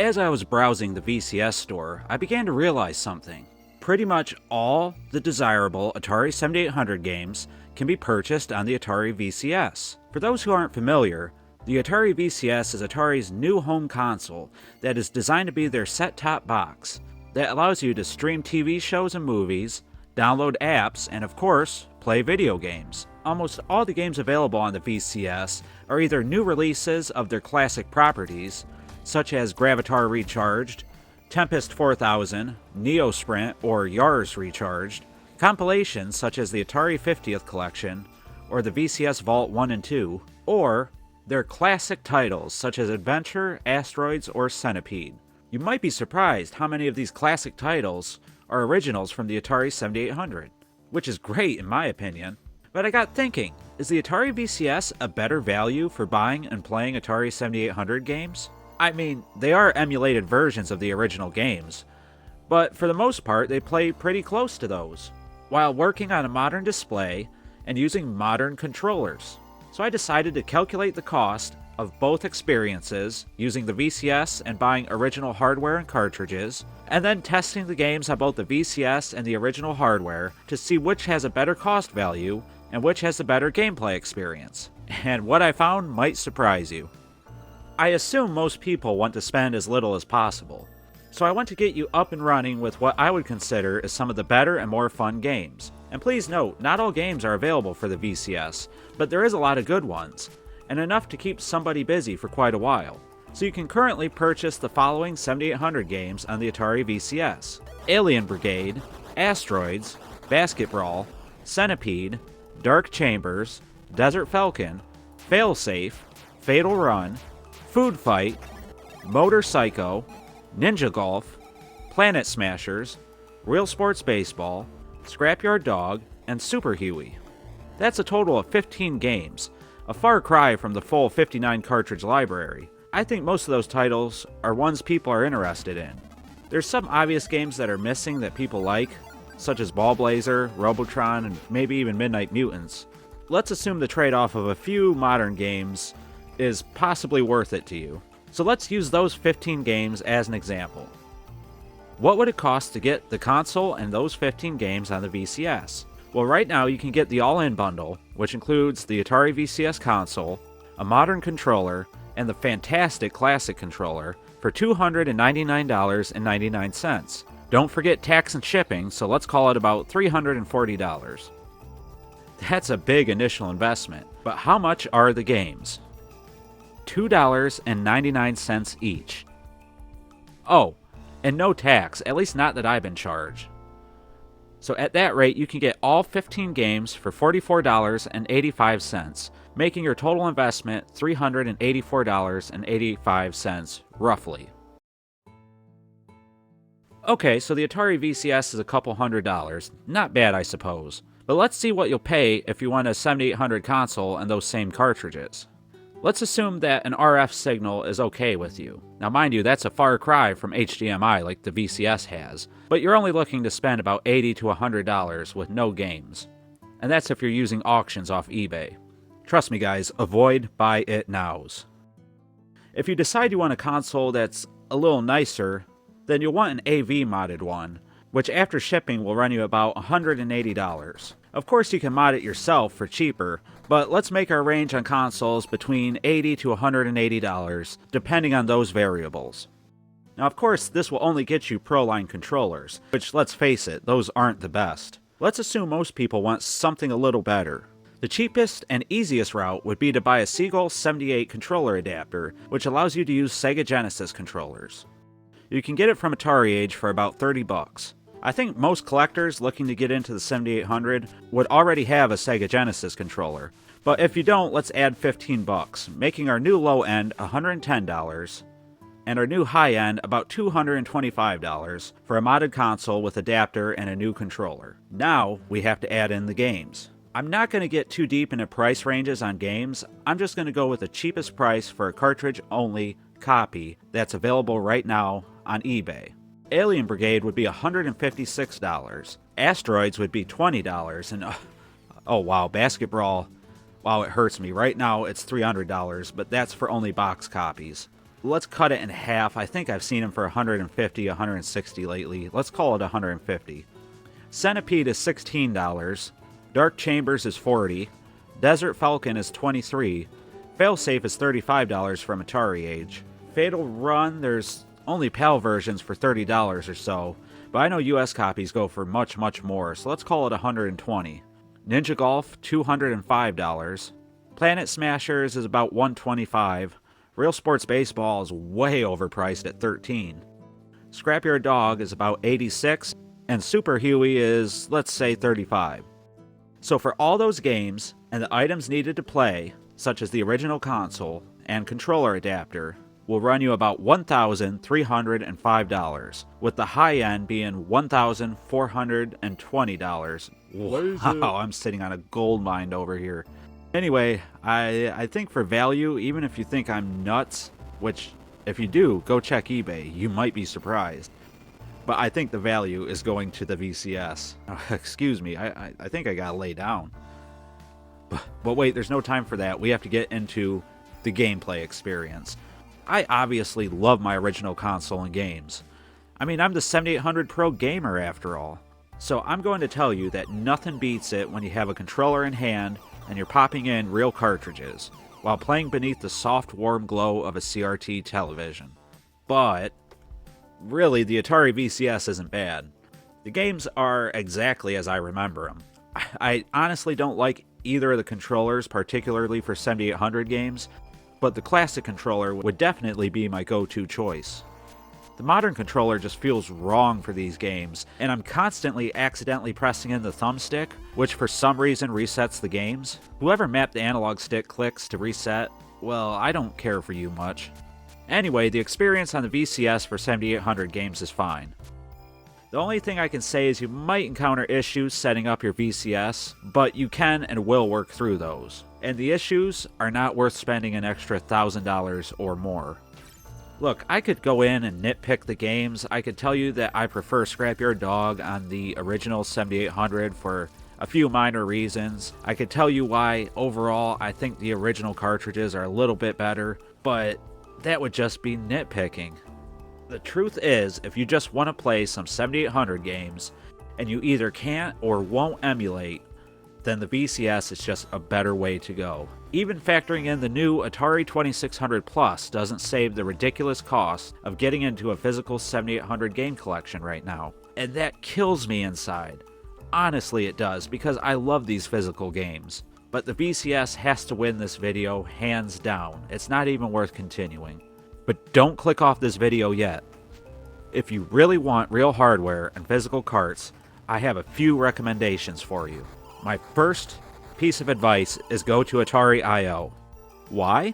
as I was browsing the VCS store, I began to realize something. Pretty much all the desirable Atari 7800 games can be purchased on the Atari VCS. For those who aren't familiar, the Atari VCS is Atari's new home console that is designed to be their set-top box that allows you to stream TV shows and movies, download apps, and of course, play video games. Almost all the games available on the VCS are either new releases of their classic properties, such as Gravitar Recharged, Tempest 4000, Neo Sprint, or Yars Recharged, compilations such as the Atari 50th Collection, or the VCS Vault 1 and 2, or their classic titles such as Adventure, Asteroids, or Centipede. You might be surprised how many of these classic titles are originals from the Atari 7800, which is great in my opinion. But I got thinking, is the Atari VCS a better value for buying and playing Atari 7800 games? I mean, they are emulated versions of the original games, but for the most part they play pretty close to those, while working on a modern display and using modern controllers. So I decided to calculate the cost of both experiences, using the VCS and buying original hardware and cartridges, and then testing the games on both the VCS and the original hardware to see which has a better cost value and which has the better gameplay experience. And what I found might surprise you. I assume most people want to spend as little as possible, so I want to get you up and running with what I would consider as some of the better and more fun games. And please note, not all games are available for the VCS, but there is a lot of good ones, and enough to keep somebody busy for quite a while. So you can currently purchase the following 7800 games on the Atari VCS: Alien Brigade, Asteroids, Basketbrawl, Centipede, Dark Chambers, Desert Falcon, Failsafe, Fatal Run, Food Fight, Motor Psycho, Ninja Golf, Planet Smashers, Real Sports Baseball, Scrapyard Dog, and Super Huey. That's a total of 15 games, a far cry from the full 59 cartridge library. I think most of those titles are ones people are interested in. There's some obvious games that are missing that people like, such as Ball Blazer, Robotron, and maybe even Midnight Mutants. Let's assume the trade-off of a few modern games is possibly worth it to you. So let's use those 15 games as an example. What would it cost to get the console and those 15 games on the VCS? Well, right now you can get the all-in bundle, which includes the Atari VCS console, a modern controller, and the fantastic classic controller for $299.99. Don't forget tax and shipping, so let's call it about $340. That's a big initial investment, but how much are the games? $2.99 each. Oh, and no tax, at least not that I've been charged. So at that rate, you can get all 15 games for $44.85, making your total investment $384.85, roughly. Okay, so the Atari VCS is a couple $100. Not bad, I suppose. But let's see what you'll pay if you want a 7800 console and those same cartridges. Let's assume that an RF signal is okay with you. Now mind you, that's a far cry from HDMI like the VCS has, but you're only looking to spend about $80 to $100 with no games. And that's if you're using auctions off eBay. Trust me guys, avoid buy it nows. If you decide you want a console that's a little nicer, then you'll want an AV modded one, which after shipping will run you about $180. Of course you can mod it yourself for cheaper, but let's make our range on consoles between $80 to $180, depending on those variables. Now of course this will only get you Pro-Line controllers, which let's face it, those aren't the best. Let's assume most people want something a little better. The cheapest and easiest route would be to buy a Seagull 78 controller adapter, which allows you to use Sega Genesis controllers. You can get it from AtariAge for about $30. I think most collectors looking to get into the 7800 would already have a Sega Genesis controller, but if you don't, let's add $15, making our new low end $110, and our new high end about $225 for a modded console with adapter and a new controller. Now we have to add in the games. I'm not going to get too deep into price ranges on games, I'm just going to go with the cheapest price for a cartridge-only copy that's available right now on eBay. Alien Brigade would be $156, Asteroids would be $20, and oh wow, Basketbrawl, wow, it hurts me. Right now it's $300, but that's for only box copies. let's cut it in half. I think I've seen them for 150, 160 lately. Let's call it 150. Centipede is $16. Dark Chambers is $40. Desert Falcon is $23. Failsafe is $35 from AtariAge. Fatal Run, there's only PAL versions for $30 or so, but I know US copies go for much, much more, so let's call it 120. Ninja Golf, $205. Planet Smashers is about $125. Real Sports Baseball is way overpriced at $13. Scrapyard Dog is about $86, and Super Huey is, let's say, $35. So for all those games, and the items needed to play, such as the original console and controller adapter, will run you about $1,305, with the high end being $1,420. Wow, I'm sitting on a gold mine over here. Anyway, I think for value, even if you think I'm nuts, which if you do, go check eBay, you might be surprised. But I think the value is going to the VCS. Excuse me, I think I gotta lay down. But wait, there's no time for that. We have to get into the gameplay experience. I obviously love my original console and games. I mean, I'm the 7800 Pro gamer after all. So I'm going to tell you that nothing beats it when you have a controller in hand and you're popping in real cartridges, while playing beneath the soft warm glow of a CRT television. But really, the Atari VCS isn't bad. The games are exactly as I remember them. I honestly don't like either of the controllers, particularly for 7800 games, but the classic controller would definitely be my go-to choice. The modern controller just feels wrong for these games, and I'm constantly accidentally pressing in the thumbstick, which for some reason resets the games. Whoever mapped the analog stick clicks to reset, well, I don't care for you much. Anyway, the experience on the VCS for 7800 games is fine. The only thing I can say is you might encounter issues setting up your VCS, but you can and will work through those. And the issues are not worth spending an extra $1,000 or more. Look, I could go in and nitpick the games. I could tell you that I prefer Scrapyard Dog on the original 7800 for a few minor reasons. I could tell you why overall I think the original cartridges are a little bit better, but that would just be nitpicking. The truth is, if you just want to play some 7800 games, and you either can't or won't emulate, then the VCS is just a better way to go. Even factoring in the new Atari 2600 Plus doesn't save the ridiculous cost of getting into a physical 7800 game collection right now. And that kills me inside. Honestly it does, because I love these physical games. But the VCS has to win this video, hands down. It's not even worth continuing. But don't click off this video yet. If you really want real hardware and physical carts, I have a few recommendations for you. My first piece of advice is go to AtariIO. Why?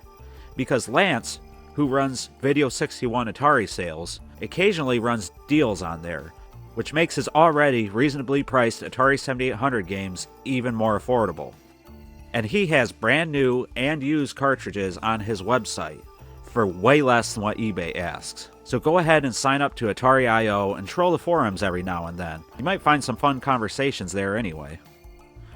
Because Lance, who runs Video 61 Atari sales, occasionally runs deals on there, which makes his already reasonably priced Atari 7800 games even more affordable. And he has brand new and used cartridges on his website for way less than what eBay asks. So go ahead and sign up to AtariIO and troll the forums every now and then. You might find some fun conversations there anyway.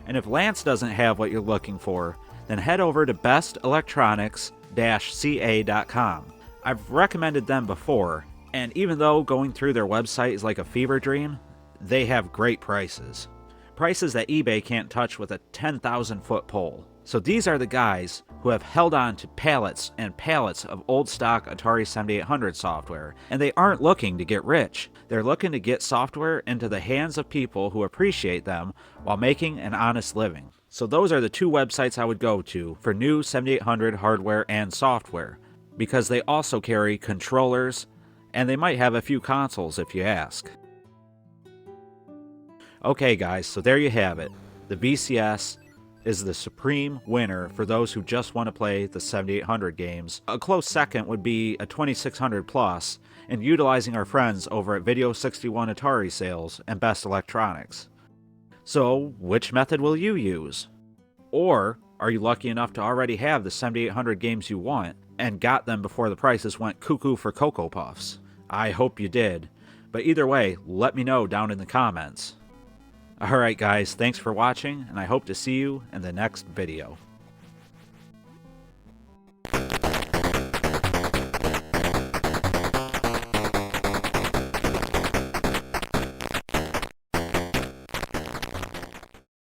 And if Lance doesn't have what you're looking for, then head over to bestelectronics-ca.com. I've recommended them before, and even though going through their website is like a fever dream, they have great prices. Prices that eBay can't touch with a 10,000-foot pole. So these are the guys who have held on to pallets and pallets of old stock Atari 7800 software, and they aren't looking to get rich. They're looking to get software into the hands of people who appreciate them while making an honest living. So those are the two websites I would go to for new 7800 hardware and software, because they also carry controllers, and they might have a few consoles if you ask. Okay guys, so there you have it. The VCS is the supreme winner for those who just want to play the 7800 games. A close second would be a 2600 Plus, and utilizing our friends over at Video 61 Atari sales and Best Electronics. So, which method will you use? Or are you lucky enough to already have the 7800 games you want and got them before the prices went cuckoo for Cocoa Puffs? I hope you did, but either way, let me know down in the comments. Alright guys, thanks for watching, and I hope to see you in the next video.